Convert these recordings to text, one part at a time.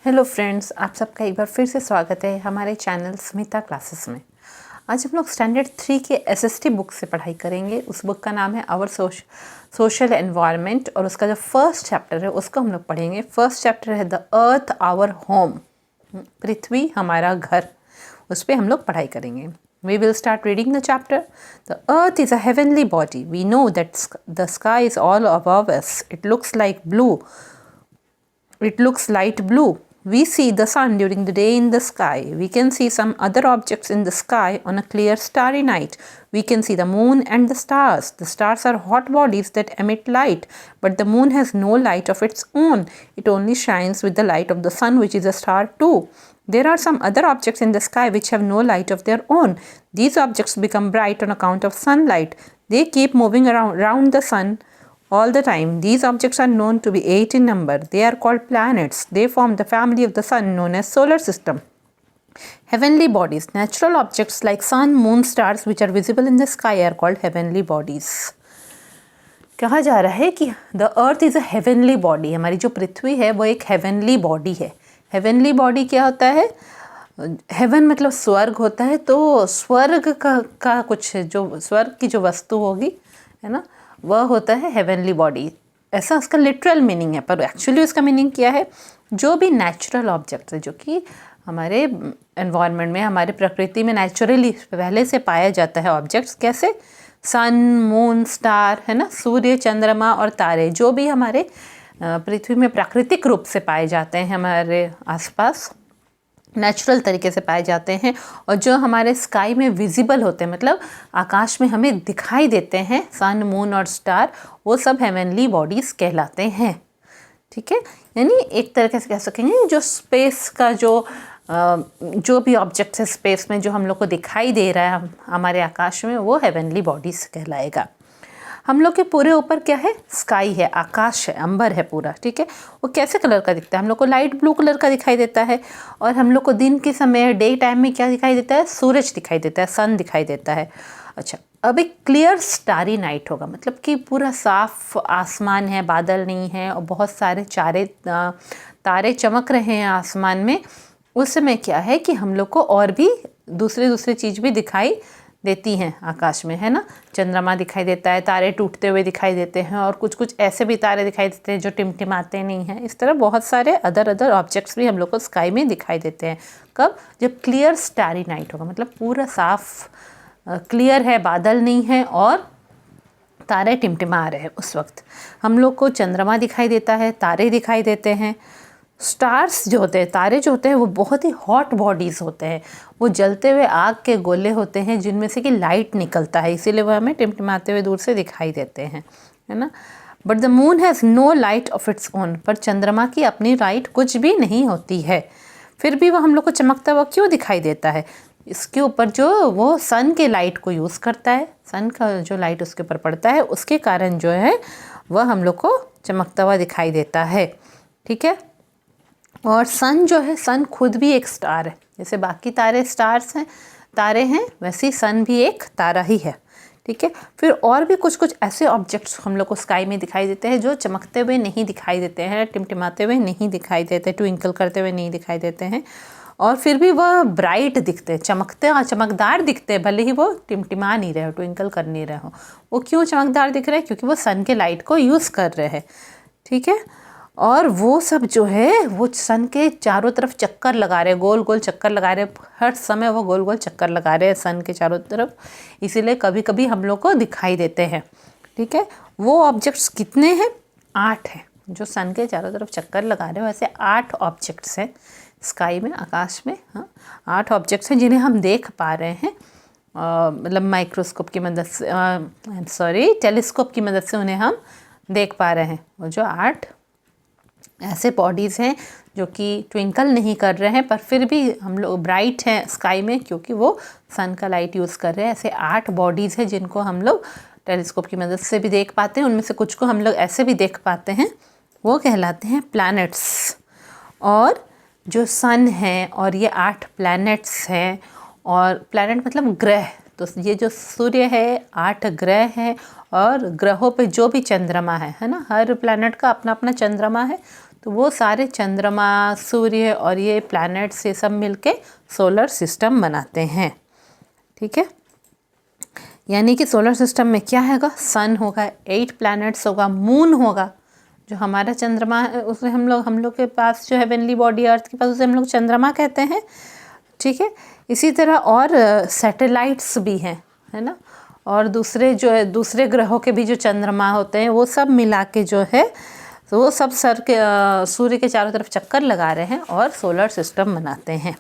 Hello friends, आप सबका एक बार फिर से स्वागत है हमारे चैनल स्मिता क्लासेस में। आज हम लोग स्टैंडर्ड 3 के एसएसटी बुक से पढ़ाई करेंगे। उस बुक का नाम है आवर सोशल एनवायरनमेंट और उसका जो फर्स्ट चैप्टर है उसको हम लोग पढ़ेंगे। फर्स्ट चैप्टर है द अर्थ आवर होम, पृथ्वी हमारा घर। उस पर हम लोग पढ़ाई करेंगे। We will start reading the chapter. The earth is a heavenly body. We know that the sky is all above us. It looks like blue. It looks light blue. We see the sun during the day in the sky. We can see some other objects in the sky on a clear starry night. We can see the moon and the stars. The stars are hot bodies that emit light, but the moon has no light of its own. It only shines with the light of the sun, which is a star too. There are some other objects in the sky which have no light of their own. These objects become bright on account of sunlight. They keep moving around the sun all the time. These objects are known to be 8 in number. They are called planets. They form the family of the sun known as solar system. Heavenly bodies. Natural objects like sun, moon, stars which are visible in the sky are called heavenly bodies. कहा जा रहा है कि the earth is a heavenly body. हमारी जो पृथ्वी है वो एक हेवनली बॉडी है। हेवनली बॉडी क्या होता है? हेवन मतलब स्वर्ग होता है, तो स्वर्ग का कुछ जो स्वर्ग की जो वस्तु होगी है ना, वह होता है हेवनली बॉडी। ऐसा उसका लिटरल मीनिंग है, पर एक्चुअली उसका मीनिंग क्या है? जो भी नेचुरल ऑब्जेक्ट है जो कि हमारे एनवायरनमेंट में, हमारे प्रकृति में नेचुरली पहले से पाया जाता है ऑब्जेक्ट्स। कैसे? सन, मून, स्टार है ना, सूर्य, चंद्रमा और तारे, जो भी हमारे पृथ्वी में प्राकृतिक रूप से पाए जाते हैं, हमारे आसपास नेचुरल तरीके से पाए जाते हैं, और जो हमारे स्काई में विजिबल होते हैं, मतलब आकाश में हमें दिखाई देते हैं, सन, मून और स्टार, वो सब हेवनली बॉडीज़ कहलाते हैं। ठीक है, यानी एक तरीके से कह सकेंगे जो स्पेस का जो भी ऑब्जेक्ट है स्पेस में जो हम लोग को दिखाई दे रहा है हमारे आकाश में, वो हेवनली बॉडीज़ कहलाएगा। हम लोग के पूरे ऊपर क्या है? स्काई है, आकाश है, अंबर है पूरा। ठीक है, वो कैसे कलर का दिखता है? हम लोग को लाइट ब्लू कलर का दिखाई देता है। और हम लोग को दिन के समय, डे टाइम में क्या दिखाई देता है? सूरज दिखाई देता है, सन दिखाई देता है। अच्छा, अब एक क्लियर स्टारी नाइट होगा, मतलब कि पूरा साफ आसमान है, बादल नहीं है और बहुत सारे तारे चमक रहे हैं आसमान में। उस समय क्या है कि हम लोग को और भी दूसरी चीज़ भी दिखाई देती हैं आकाश में, है ना। चंद्रमा दिखाई देता है, तारे टूटते हुए दिखाई देते हैं, और कुछ ऐसे भी तारे दिखाई देते हैं जो टिमटिमाते नहीं हैं। इस तरह बहुत सारे अदर ऑब्जेक्ट्स भी हम लोग को स्काई में दिखाई देते हैं। कब? जब क्लियर स्टारी नाइट होगा, मतलब पूरा साफ क्लियर है, बादल नहीं है और तारे टिमटिमा रहे हैं। उस वक्त हम लोग को चंद्रमा दिखाई देता है, तारे दिखाई देते हैं। स्टार्स जो होते हैं, तारे जो होते हैं, वो बहुत ही हॉट बॉडीज़ होते हैं। वो जलते हुए आग के गोले होते हैं जिनमें से कि लाइट निकलता है, इसीलिए वो हमें टिमटिमाते हुए दूर से दिखाई देते हैं, है ना। But the moon has no light of its own. पर चंद्रमा की अपनी लाइट कुछ भी नहीं होती है, फिर भी वो हम लोग को चमकता हुआ क्यों दिखाई देता है? इसके ऊपर जो वो सन के लाइट को यूज़ करता है, सन का जो लाइट उसके ऊपर पड़ता है, उसके कारण जो है वह हम लोग को चमकता हुआ दिखाई देता है। ठीक है, और सन जो है, सन खुद भी एक स्टार है। जैसे बाकी तारे हैं, वैसे ही सन भी एक तारा ही है। ठीक है, फिर और भी कुछ ऐसे ऑब्जेक्ट्स हम लोग को स्काई में दिखाई देते हैं जो चमकते हुए नहीं दिखाई देते हैं, टिमटिमाते हुए नहीं दिखाई देते, ट्विंकल करते हुए नहीं दिखाई देते हैं, और फिर भी वह ब्राइट दिखते हैं, चमकदार दिखते हैं, भले ही वो टिमटिमा नहीं रहे हो, ट्विंकल कर नहीं रहे हो। वो क्यों चमकदार दिख रहे हैं? क्योंकि वो सन के लाइट को यूज़ कर रहे हैं। ठीक है, और वो सब जो है वो सन के चारों तरफ चक्कर लगा रहे हैं, गोल गोल चक्कर लगा रहे हैं, हर समय वो गोल गोल चक्कर लगा रहे हैं सन के चारों तरफ, इसीलिए कभी कभी हम लोग को दिखाई देते हैं। ठीक है, वो ऑब्जेक्ट्स कितने हैं? 8 हैं जो सन के चारों तरफ चक्कर लगा रहे हैं। वैसे 8 ऑब्जेक्ट्स हैं स्काई में, आकाश में। हाँ, 8 ऑब्जेक्ट्स हैं जिन्हें हम देख पा रहे हैं, मतलब माइक्रोस्कोप की मदद से, टेलीस्कोप की मदद से उन्हें हम देख पा रहे हैं। वो जो 8 ऐसे बॉडीज़ हैं जो कि ट्विंकल नहीं कर रहे हैं, पर फिर भी हम लोग ब्राइट हैं स्काई में क्योंकि वो सन का लाइट यूज़ कर रहे हैं। ऐसे 8 बॉडीज़ हैं जिनको हम लोग टेलीस्कोप की मदद से भी देख पाते हैं। उनमें से कुछ को हम लोग ऐसे भी देख पाते हैं, वो कहलाते हैं प्लैनेट्स। और जो सन है और ये 8 प्लैनेट्स हैं, और प्लैनेट मतलब ग्रह, तो ये जो सूर्य है, 8 ग्रह हैं, और ग्रहों पे जो भी चंद्रमा है ना, हर प्लैनेट का अपना अपना चंद्रमा है, तो वो सारे चंद्रमा, सूर्य और ये प्लैनेट्स ये सब मिलके सोलर सिस्टम बनाते हैं। ठीक है, यानी कि सोलर सिस्टम में क्या होगा, सन होगा, 8 प्लैनेट्स होगा, मून होगा, जो हमारा चंद्रमा है उसे हम लोग के पास जो हेवनली बॉडी अर्थ के पास उसे हम लोग चंद्रमा कहते हैं। ठीक है, इसी तरह और सैटेलाइट्स भी हैं, है ना, और दूसरे जो है दूसरे ग्रहों के भी जो चंद्रमा होते हैं वो सब मिला के जो है तो वो सब सूर्य के चारों तरफ चक्कर लगा रहे हैं और सोलर सिस्टम बनाते हैं।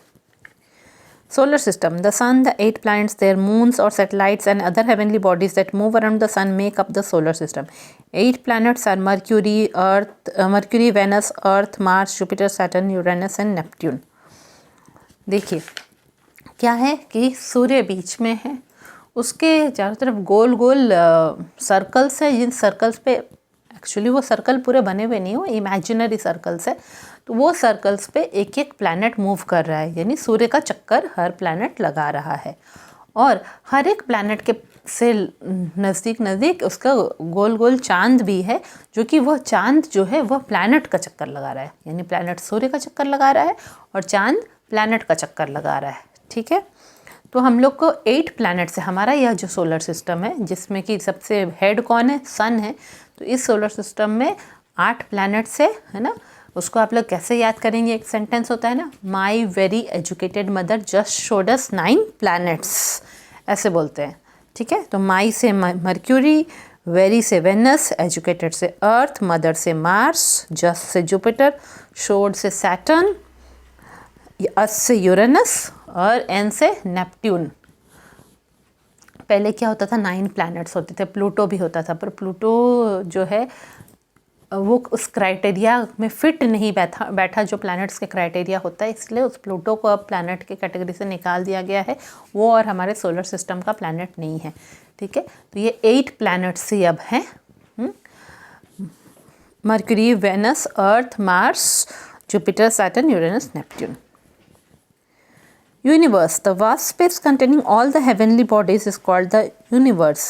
Solar system: the sun, the 8 planets, their moons or satellites, and other heavenly bodies that move around the sun make up the solar system. 8 planets are Mercury, Venus, Earth, Mars, Jupiter, Saturn, Uranus and Neptune. देखिए क्या है कि सूर्य बीच में है, उसके चारों तरफ गोल गोल circles है, जिन सर्कल्स पे एक्चुअली वो सर्कल पूरे बने हुए नहीं हो, इमेजिनरी सर्कल्स है, तो वो सर्कल्स पे एक एक प्लैनेट मूव कर रहा है, यानी सूर्य का चक्कर हर प्लैनेट लगा रहा है। और हर एक प्लैनेट के से नज़दीक नज़दीक उसका गोल गोल चांद भी है, जो कि वह चांद जो है वह प्लैनेट का चक्कर लगा रहा है, यानी प्लैनेट सूर्य का चक्कर लगा रहा है और चांद प्लैनेट का चक्कर लगा रहा है। ठीक है, तो हम लोग को 8 प्लैनेट से हमारा यह जो सोलर सिस्टम है, जिसमें कि सबसे हेड कौन है, सन है, तो इस सोलर सिस्टम में 8 प्लैनेट्स है ना। उसको आप लोग कैसे याद करेंगे, एक सेंटेंस होता है ना, my very educated mother just showed us 9 planets, ऐसे बोलते हैं। ठीक है, तो माई से मर्क्यूरी, वेरी से वेनस, एजुकेटेड से अर्थ, मदर से Mars, just say Jupiter, showed से सैटर्न, अस से यूरेनस और एन से नेपट्यून। पहले क्या होता था, 9 प्लैनेट्स होते थे, प्लूटो भी होता था, पर प्लूटो जो है वो उस क्राइटेरिया में फिट नहीं बैठा जो प्लैनेट्स के क्राइटेरिया होता है, इसलिए उस प्लूटो को अब प्लैनेट के कैटेगरी से निकाल दिया गया है, वो और हमारे सोलर सिस्टम का प्लैनेट नहीं है। ठीक है, तो ये 8 प्लैनेट्स ही अब हैं, Mercury, Venus, Earth, Mars, Jupiter, Saturn, Uranus, Neptune. Universe: the vast space containing all the heavenly bodies is called the universe.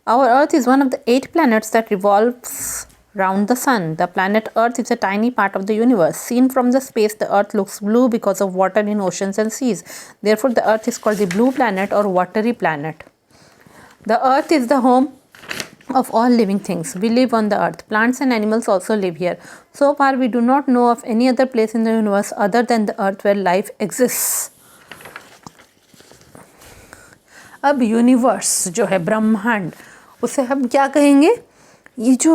Our Earth is one of the 8 planets that revolves round the sun. The planet Earth is a tiny part of the universe. Seen from the space, the Earth looks blue because of water in oceans and seas. Therefore, the Earth is called the blue planet or watery planet. The Earth is the home of all living things. We live on the Earth. Plants and animals also live here. So far, we do not know of any other place in the universe other than the Earth where life exists. अब universe जो है, ब्रह्मांड, उसे हम क्या कहेंगे, ये जो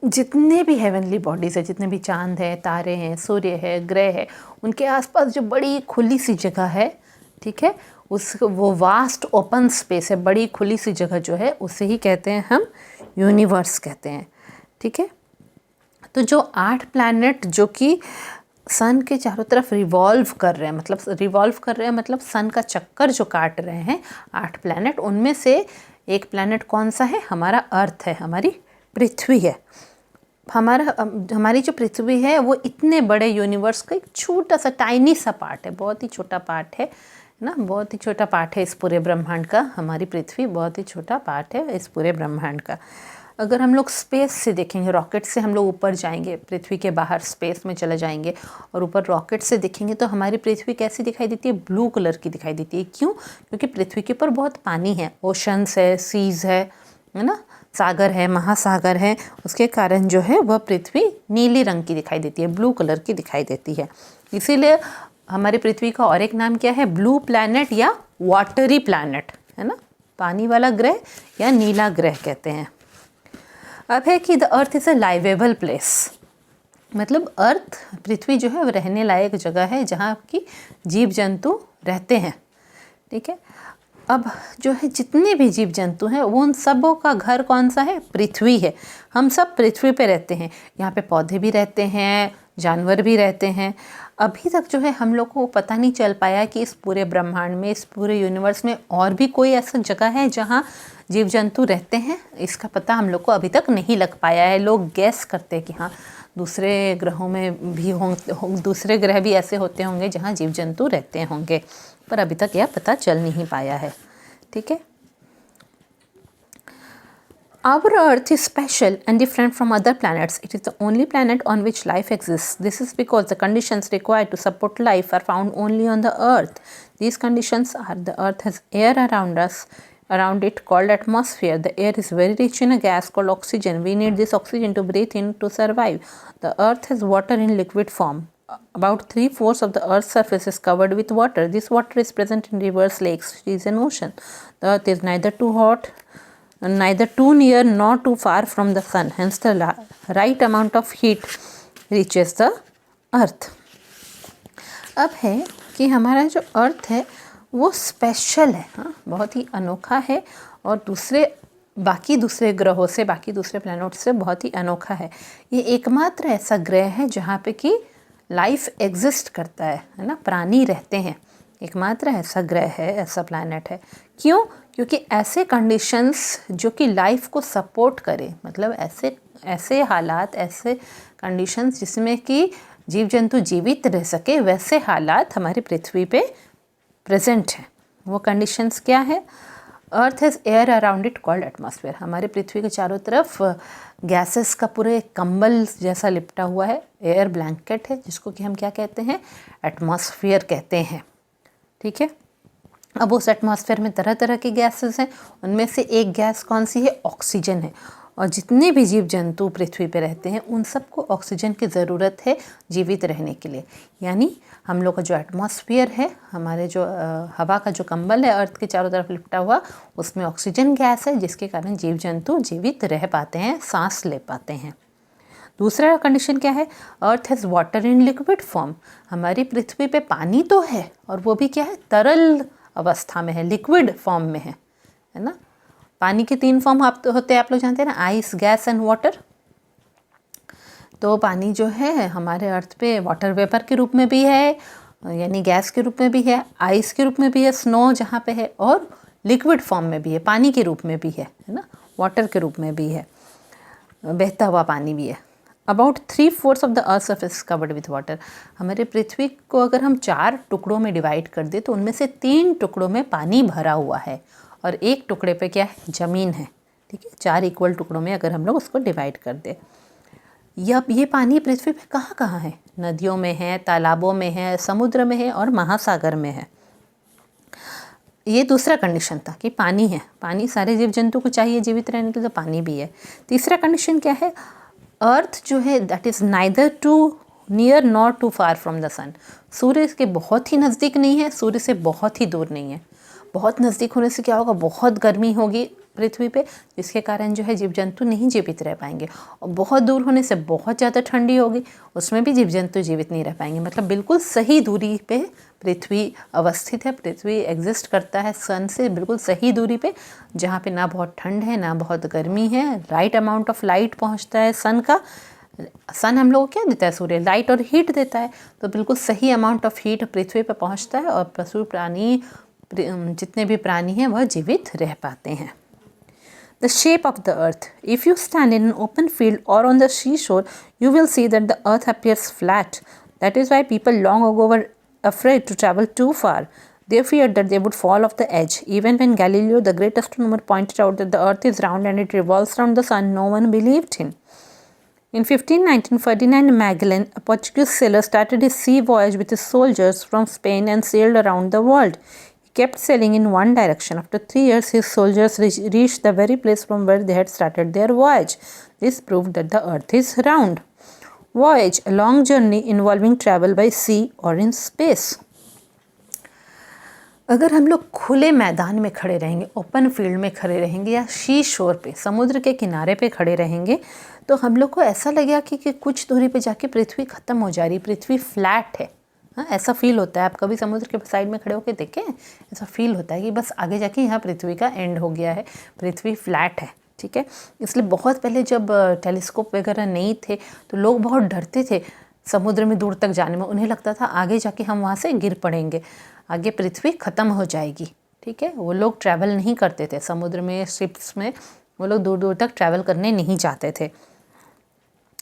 जितने भी हेवनली बॉडीज़ है, जितने भी चांद है, तारे हैं, सूर्य है, ग्रह है, उनके आसपास जो बड़ी खुली सी जगह है, ठीक है, वो वास्ट ओपन स्पेस है, बड़ी खुली सी जगह जो है, उसे ही कहते हैं हम यूनिवर्स कहते हैं। ठीक है, तो जो 8 प्लैनेट जो कि सन के चारों तरफ रिवॉल्व कर रहे हैं, मतलब सन का चक्कर जो काट रहे हैं 8 प्लैनेट, उनमें से एक प्लैनेट कौन सा है, हमारा अर्थ है, हमारी पृथ्वी है। हमारी जो पृथ्वी है वो इतने बड़े यूनिवर्स का एक छोटा सा टाइनी सा पार्ट है, बहुत ही छोटा पार्ट है ना, बहुत ही छोटा पार्ट है इस पूरे ब्रह्मांड का। हमारी पृथ्वी बहुत ही छोटा पार्ट है इस पूरे ब्रह्मांड का। अगर हम लोग स्पेस से देखेंगे, रॉकेट से हम लोग ऊपर जाएंगे, पृथ्वी के बाहर स्पेस में चले जाएंगे और ऊपर रॉकेट से देखेंगे तो हमारी पृथ्वी कैसी दिखाई देती है, ब्लू कलर की दिखाई देती है। क्यों? क्योंकि पृथ्वी के ऊपर बहुत पानी है, ओशंस है, सीज़ है ना, सागर है, महासागर है, उसके कारण जो है वह पृथ्वी नीली रंग की दिखाई देती है, ब्लू कलर की दिखाई देती है। इसीलिए हमारी पृथ्वी का और एक नाम क्या है, ब्लू प्लैनेट या वाटरी प्लैनेट, है ना, पानी वाला ग्रह या नीला ग्रह कहते हैं। अब है कि the earth is a livable place, मतलब अर्थ, पृथ्वी जो है वो रहने लायक जगह है जहाँ की जीव जंतु रहते हैं। ठीक है, अब जो है जितने भी जीव जंतु हैं वो उन सबों का घर कौन सा है, पृथ्वी है। हम सब पृथ्वी पे रहते हैं, यहाँ पे पौधे भी रहते हैं, जानवर भी रहते हैं। अभी तक जो है हम लोग को पता नहीं चल पाया कि इस पूरे ब्रह्मांड में, इस पूरे यूनिवर्स में और भी कोई ऐसा जगह है जहाँ जीव जंतु रहते हैं। इसका पता हम लोग को अभी तक नहीं लग पाया है। लोग गैस करते हैं कि हाँ दूसरे ग्रहों में भी दूसरे ग्रह भी ऐसे होते होंगे जहाँ जीव जंतु रहते होंगे, पर अभी तक यह पता चल नहीं पाया है। ठीक है, Our Earth is special and different from other planets. It is the only planet on which life exists. This is because the conditions required to support life are found only on the Earth. These conditions are: the Earth has air around it called atmosphere. The air is very rich in a gas called oxygen. We need this oxygen to breathe in to survive. The Earth has water in liquid form. About 3/4 of the Earth's surface is covered with water. This water is present in rivers, lakes, seas, and ocean. The Earth is neither too hot, neither too near nor too far from the sun. Hence, the right amount of heat reaches the Earth. अब है कि हमारा जो अर्थ है वो special है, हाँ, बहुत ही अनोखा है और बाकी दूसरे ग्रहों से, बाकी दूसरे प्लैनेट से बहुत ही अनोखा है। ये एकमात्र ऐसा ग्रह है जहाँ पे कि लाइफ एग्जिस्ट करता है ना, प्राणी रहते हैं। एकमात्र ऐसा ग्रह है, ऐसा प्लैनेट है। क्यों? क्योंकि ऐसे कंडीशंस जो कि लाइफ को सपोर्ट करे, मतलब ऐसे हालात, ऐसे कंडीशंस जिसमें कि जीव जंतु जीवित रह सके, वैसे हालात हमारी पृथ्वी पे प्रेजेंट हैं। वो कंडीशंस क्या है? अर्थ has air around it called atmosphere. हमारी पृथ्वी के चारों तरफ गैसेस का पूरे कंबल जैसा लिपटा हुआ है, एयर ब्लैंकेट है, जिसको कि हम क्या कहते हैं? एटमॉस्फेयर कहते हैं। ठीक है। अब उस एटमॉस्फेयर में तरह तरह की गैसेस हैं। उनमें से एक गैस कौन सी है? ऑक्सीजन है। और जितने भी जीव जंतु पृथ्वी पे रहते हैं उन सबको ऑक्सीजन की ज़रूरत है जीवित रहने के लिए। यानी हम लोग का जो एटमॉस्फेयर है, हमारे जो हवा का जो कंबल है अर्थ के चारों तरफ लिपटा हुआ, उसमें ऑक्सीजन गैस है, जिसके कारण जीव जंतु जीवित रह पाते हैं, सांस ले पाते हैं। दूसरा कंडीशन क्या है? अर्थ has water in liquid form. हमारी पृथ्वी पे पानी तो है, और वो भी क्या है? तरल अवस्था में है, लिक्विड फॉर्म में है ना। पानी के 3 फॉर्म होते हैं, आप लोग जानते हैं ना, आइस, गैस एंड वाटर। तो पानी जो है हमारे अर्थ पे वाटर वेपर के रूप में भी है, यानी गैस के रूप में भी है, आइस के रूप में भी है, स्नो जहाँ पे है, और लिक्विड फॉर्म में भी है, पानी के रूप में भी है ना, वाटर के रूप में भी है, बहता हुआ पानी भी है। About 3/4 of the earth surface covered with water. हमारे पृथ्वी को अगर हम 4 टुकड़ों में डिवाइड कर दें तो उनमें से 3 टुकड़ों में पानी भरा हुआ है और 1 टुकड़े पे क्या है? ज़मीन है। ठीक है। 4 इक्वल टुकड़ों में अगर हम लोग उसको डिवाइड कर दें, ये पानी पृथ्वी पे कहाँ कहाँ है? नदियों में है, तालाबों में है, समुद्र में है और महासागर में है। ये दूसरा कंडीशन था कि पानी है, पानी सारे जीव जंतु को चाहिए जीवित रहने के लिए, तो पानी भी है। तीसरा कंडीशन क्या है? अर्थ जो है that is neither too near nor too far from the sun. सूर्य के बहुत ही नज़दीक नहीं है, सूर्य से बहुत ही दूर नहीं है। बहुत नज़दीक होने से क्या होगा? बहुत गर्मी होगी पृथ्वी पे, जिसके कारण जो है जीव जंतु नहीं जीवित रह पाएंगे। और बहुत दूर होने से बहुत ज़्यादा ठंडी होगी, उसमें भी जीव जंतु जीवित नहीं रह पाएंगे। मतलब बिल्कुल सही दूरी पे पृथ्वी अवस्थित है, पृथ्वी एग्जिस्ट करता है सन से बिल्कुल सही दूरी पे, जहाँ पे ना बहुत ठंड है ना बहुत गर्मी है। राइट अमाउंट ऑफ लाइट पहुँचता है सन का। सन हम लोग को क्या देता है? सूर्य लाइट और हीट देता है, तो बिल्कुल सही अमाउंट ऑफ हीट पृथ्वी पर पहुँचता है और पशु प्राणी, जितने भी प्राणी हैं वह जीवित रह पाते हैं। The shape of the earth. If you stand in an open field or on the seashore, you will see that the earth appears flat. That is why people long ago were afraid to travel too far. They feared that they would fall off the edge. Even when Galileo, the great astronomer, pointed out that the earth is round and it revolves around the sun, no one believed him. In 1519, Ferdinand Magellan, a Portuguese sailor, started his sea voyage with his soldiers from Spain and sailed around the world. Kept sailing in one direction. After 3 years, his soldiers reached the very place from where they had started their voyage. This proved that the earth is round. Voyage, a long journey involving travel by sea or in space. अगर हम लोग खुले मैदान में खड़े रहेंगे, open field में खड़े रहेंगे या शी शोर पे, समुद्र के किनारे पे खड़े रहेंगे, तो हम लोग को ऐसा लगेगा कि कुछ दूरी पे जाके पृथ्वी ख़त्म हो जा रही, पृथ्वी फ्लैट है। हाँ, ऐसा फील होता है। आप कभी समुद्र के साइड में खड़े होकर देखें, ऐसा फील होता है कि बस आगे जाके यहाँ पृथ्वी का एंड हो गया है, पृथ्वी फ्लैट है। ठीक है। इसलिए बहुत पहले जब टेलीस्कोप वगैरह नहीं थे तो लोग बहुत डरते थे समुद्र में दूर तक जाने में। उन्हें लगता था आगे जाके हम वहाँ से गिर पड़ेंगे, आगे पृथ्वी ख़त्म हो जाएगी। ठीक है। वो लोग ट्रैवल नहीं करते थे समुद्र में, शिप्स में वो लोग दूर दूर तक ट्रैवल करने नहीं चाहते थे।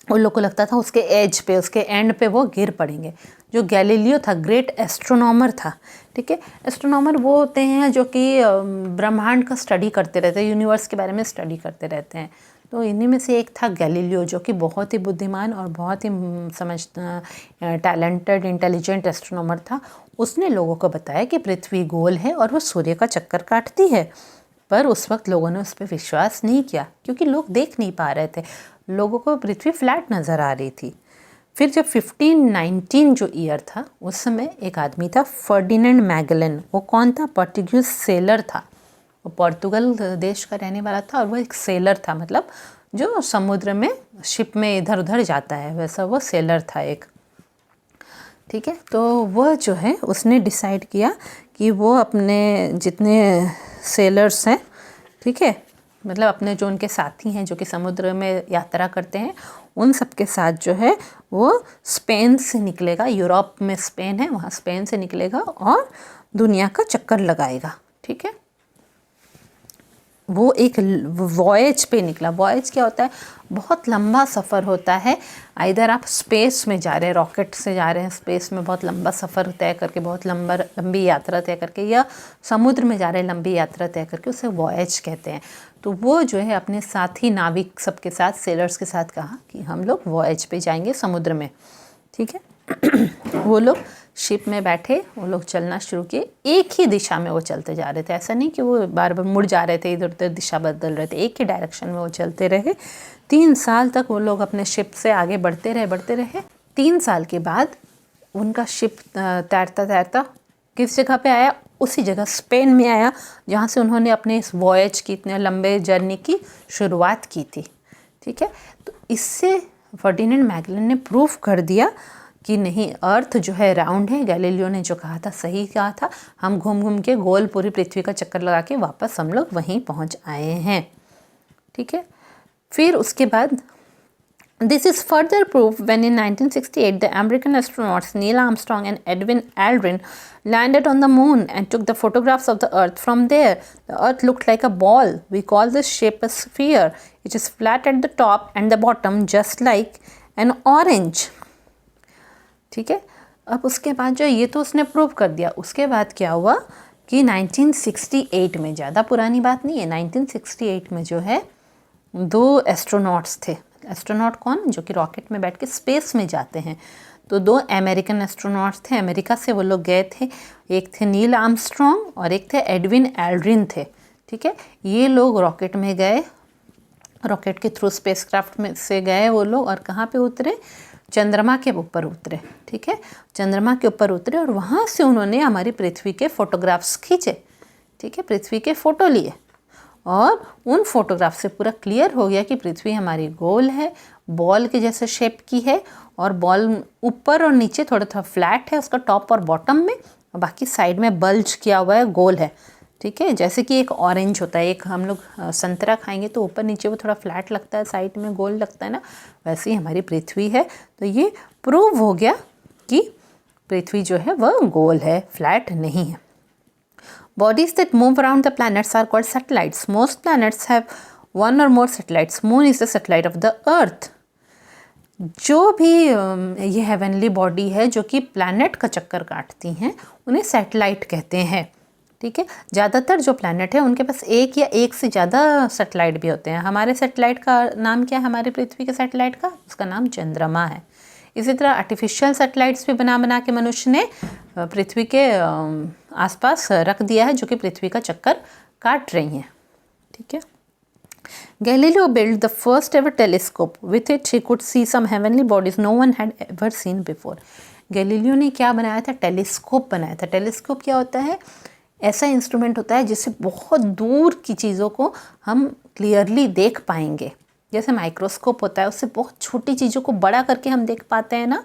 उन लोग को लगता था उसके एज पे, उसके एंड पे वो गिर पड़ेंगे। जो गैलीलियो था ग्रेट एस्ट्रोनॉमर था, ठीक है। एस्ट्रोनॉमर वो होते हैं जो कि ब्रह्मांड का स्टडी करते रहते हैं, यूनिवर्स के बारे में स्टडी करते रहते हैं। तो इन्हीं में से एक था गैलीलियो, जो कि बहुत ही बुद्धिमान और बहुत ही टैलेंटेड इंटेलिजेंट एस्ट्रोनॉमर था। उसने लोगों को बताया कि पृथ्वी गोल है और वो सूर्य का चक्कर काटती है। पर उस वक्त लोगों ने उस पर विश्वास नहीं किया, क्योंकि लोग देख नहीं पा रहे थे, लोगों को पृथ्वी फ्लैट नज़र आ रही थी। फिर जब 1519 जो ईयर था, उस समय एक आदमी था फर्डिनेंड मैगलन। वो कौन था? पोर्टुगीज सेलर था। वो पोर्तुगल देश का रहने वाला था और वो एक सेलर था, मतलब जो समुद्र में शिप में इधर उधर जाता है, वैसा वो सेलर था एक, ठीक है। तो वह जो है उसने डिसाइड किया कि वो अपने जितने सेलर्स हैं, ठीक है, मतलब अपने जो उनके साथी हैं जो कि समुद्र में यात्रा करते हैं, उन सब के साथ जो है वो स्पेन से निकलेगा। यूरोप में स्पेन है, वहाँ स्पेन से निकलेगा और दुनिया का चक्कर लगाएगा, ठीक है। वो एक वॉयज पे निकला। वॉयज क्या होता है? बहुत लंबा सफ़र होता है। इधर आप स्पेस में जा रहे हैं, रॉकेट से जा रहे हैं स्पेस में, बहुत लंबा सफ़र तय करके, बहुत लंबी यात्रा तय करके, या समुद्र में जा रहे हैं लंबी यात्रा तय करके, उसे वॉयज कहते हैं। तो वो जो है अपने साथी नाविक सबके साथ, सेलर्स के साथ कहा कि हम लोग वॉयज पे जाएंगे समुद्र में, ठीक है। वो लोग शिप में बैठे, वो लोग चलना शुरू किए। एक ही दिशा में वो चलते जा रहे थे, ऐसा नहीं कि वो बार बार मुड़ जा रहे थे, इधर उधर दिशा बदल रहे थे, एक ही डायरेक्शन में वो चलते रहे। 3 साल तक वो लोग अपने शिप से आगे बढ़ते रहे। 3 साल के बाद उनका शिप तैरता तैरता किस जगह पे आया? उसी जगह स्पेन में आया, जहाँ से उन्होंने अपने इस वॉयज की, इतने लंबे जर्नी की शुरुआत की थी, ठीक है। तो इससे फर्डिनेंड मैगलन ने प्रूफ कर दिया कि नहीं, अर्थ जो है राउंड है। गैलीलियो ने जो कहा था सही कहा था। हम घूम घूम के गोल पूरी पृथ्वी का चक्कर लगा के वापस हम लोग वहीं पहुंच आए हैं, ठीक है। फिर उसके बाद this is further proof when in 1968 the American astronauts Neil Armstrong and Edwin Aldrin landed on the moon and took the photographs of the earth from there. The earth looked like a ball. We call this shape a sphere. It is flat at the top and the bottom, just like an orange. ठीक है। अब उसके बाद जो ये तो उसने prove कर दिया। उसके बाद क्या हुआ कि 1968 में, ज़्यादा पुरानी बात नहीं है, 1968 में जो है 2 एस्ट्रोनॉट्स थे। एस्ट्रोनॉट कौन? जो कि रॉकेट में बैठ के स्पेस में जाते हैं। तो 2 अमेरिकन एस्ट्रोनॉट्स थे, अमेरिका से वो लोग गए थे। एक थे नील आर्मस्ट्रॉन्ग और एक थे एडविन एल्ड्रिन थे, ठीक है। ये लोग रॉकेट में गए, रॉकेट के थ्रू स्पेसक्राफ्ट में से गए वो लोग, और कहाँ पे उतरे? चंद्रमा के ऊपर उतरे, ठीक है। चंद्रमा के ऊपर उतरे और वहाँ से उन्होंने हमारी पृथ्वी के फोटोग्राफ्स खींचे, ठीक है, पृथ्वी के फ़ोटो लिए। और उन फोटोग्राफ से पूरा क्लियर हो गया कि पृथ्वी हमारी गोल है, बॉल के जैसे शेप की है, और बॉल ऊपर और नीचे थोड़ा थोड़ा फ्लैट है उसका टॉप और बॉटम में, और बाकी साइड में बल्ज किया हुआ है, गोल है, ठीक है। जैसे कि एक ऑरेंज होता है, एक हम लोग संतरा खाएंगे तो ऊपर नीचे वो थोड़ा फ्लैट लगता है, साइड में गोल लगता है ना, वैसे ही हमारी पृथ्वी है। तो ये प्रूव हो गया कि पृथ्वी जो है वह गोल है, फ्लैट नहीं है। Bodies that move around the planets are called satellites. Most planets have one or more satellites. Moon is the satellite of the Earth. जो भी ये हेवनली बॉडी है जो कि प्लैनेट का चक्कर काटती हैं, उन्हें सैटेलाइट कहते हैं, ठीक है। ज़्यादातर जो प्लैनेट है उनके पास एक या एक से ज़्यादा सैटेलाइट भी होते हैं। हमारे सैटेलाइट का नाम क्या है? हमारी पृथ्वी के सैटेलाइट का, उसका नाम चंद्रमा है। इसी तरह आर्टिफिशियल सैटेलाइट्स भी बना के मनुष्य ने पृथ्वी के आसपास रख दिया है, जो कि पृथ्वी का चक्कर काट रही हैं, ठीक है। Galileo built the first ever telescope. With it, he could see some heavenly bodies no one had ever seen before. Galileo ने क्या बनाया था? टेलीस्कोप बनाया था। टेलीस्कोप क्या होता है? ऐसा इंस्ट्रूमेंट होता है जिससे बहुत दूर की चीज़ों को हम क्लियरली देख पाएंगे। जैसे माइक्रोस्कोप होता है, उससे बहुत छोटी चीज़ों को बड़ा करके हम देख पाते हैं ना,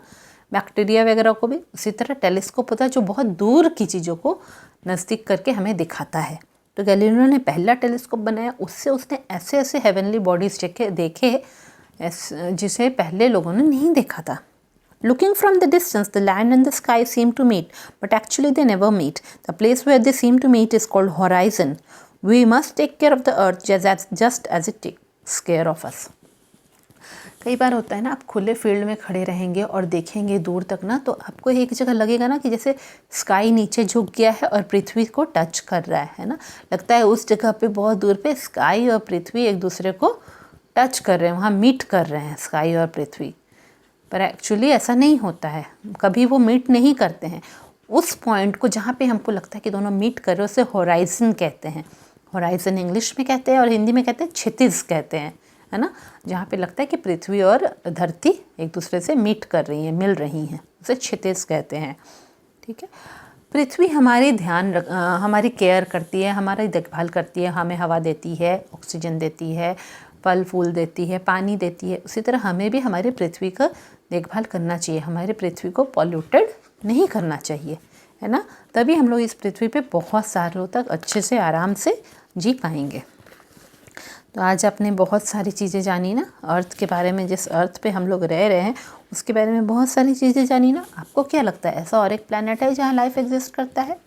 बैक्टीरिया वगैरह को भी। उसी तरह टेलीस्कोप होता है जो बहुत दूर की चीज़ों को नज़दीक करके हमें दिखाता है। तो गैलीलियो ने पहला टेलीस्कोप बनाया, उससे उसने ऐसे ऐसे हेवनली बॉडीज़ देखे जिसे पहले लोगों ने नहीं देखा था। Looking from the distance, the land and the sky seem to meet, but actually they never meet. The place where they seem to meet is called horizon. We must take care of the earth just as it takes care of us. कई बार होता है ना, आप खुले field में खड़े रहेंगे और देखेंगे दूर तक ना, तो आपको एक जगह लगेगा ना कि जैसे स्काई नीचे झुक गया है और पृथ्वी को टच कर रहा है ना। लगता है उस जगह पे बहुत दूर पे स्काई और पृथ्वी एक दूसरे को टच कर रहे हैं, वहाँ मीट कर रहे हैं स्काई और पृथ्वी। पर एक्चुअली ऐसा नहीं होता है, कभी वो मीट नहीं करते हैं। उस पॉइंट को जहाँ पे हमको लगता है कि दोनों मीट कर रहे हैं, उसे होराइजन कहते हैं। होराइजन इंग्लिश में कहते हैं और हिंदी में कहते हैं क्षितिज कहते हैं, है ना। जहाँ पे लगता है कि पृथ्वी और धरती एक दूसरे से मीट कर रही हैं, मिल रही हैं, उसे क्षितिज कहते हैं। ठीक है। पृथ्वी हमारी केयर करती है, हमारी देखभाल करती है, हमें हवा देती है, ऑक्सीजन देती है, फल फूल देती है, पानी देती है। उसी तरह हमें भी हमारी पृथ्वी का देखभाल करना चाहिए, हमारी पृथ्वी को पॉल्यूटेड नहीं करना चाहिए, है ना। तभी हम लोग इस पृथ्वी पे बहुत सालों तक अच्छे से आराम से जी पाएंगे। तो आज आपने बहुत सारी चीज़ें जानी ना अर्थ के बारे में, जिस अर्थ पे हम लोग रह रहे हैं उसके बारे में बहुत सारी चीज़ें जानी ना। आपको क्या लगता है, ऐसा और एक प्लैनेट है जहाँ लाइफ एग्जिस्ट करता है?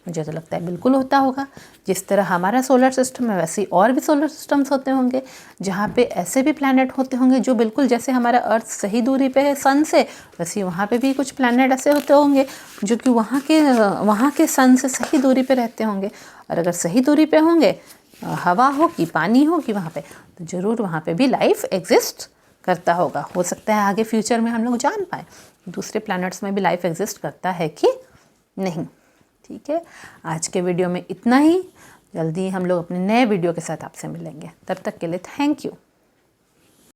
मुझे तो लगता है बिल्कुल होता होगा। जिस तरह हमारा सोलर सिस्टम है वैसे ही और भी सोलर सिस्टम्स होते होंगे, जहाँ पे ऐसे भी प्लैनेट होते होंगे जो बिल्कुल जैसे हमारा अर्थ सही दूरी पे है सन से, वैसे ही वहाँ पे भी कुछ प्लैनेट ऐसे होते होंगे जो कि वहाँ के सन से सही दूरी पे रहते होंगे। और अगर सही दूरी पे होंगे, हवा होगी, पानी होगी वहाँ पे, तो ज़रूर वहाँ पे भी लाइफ एग्जिस्ट करता होगा। हो सकता है आगे फ्यूचर में हम लोग जान पाए दूसरे प्लैनेट्स में भी लाइफ एग्जिस्ट करता है कि नहीं। ठीक है, आज के वीडियो में इतना ही। जल्दी हम लोग अपने नए वीडियो के साथ आपसे मिलेंगे। तब तक के लिए थैंक यू।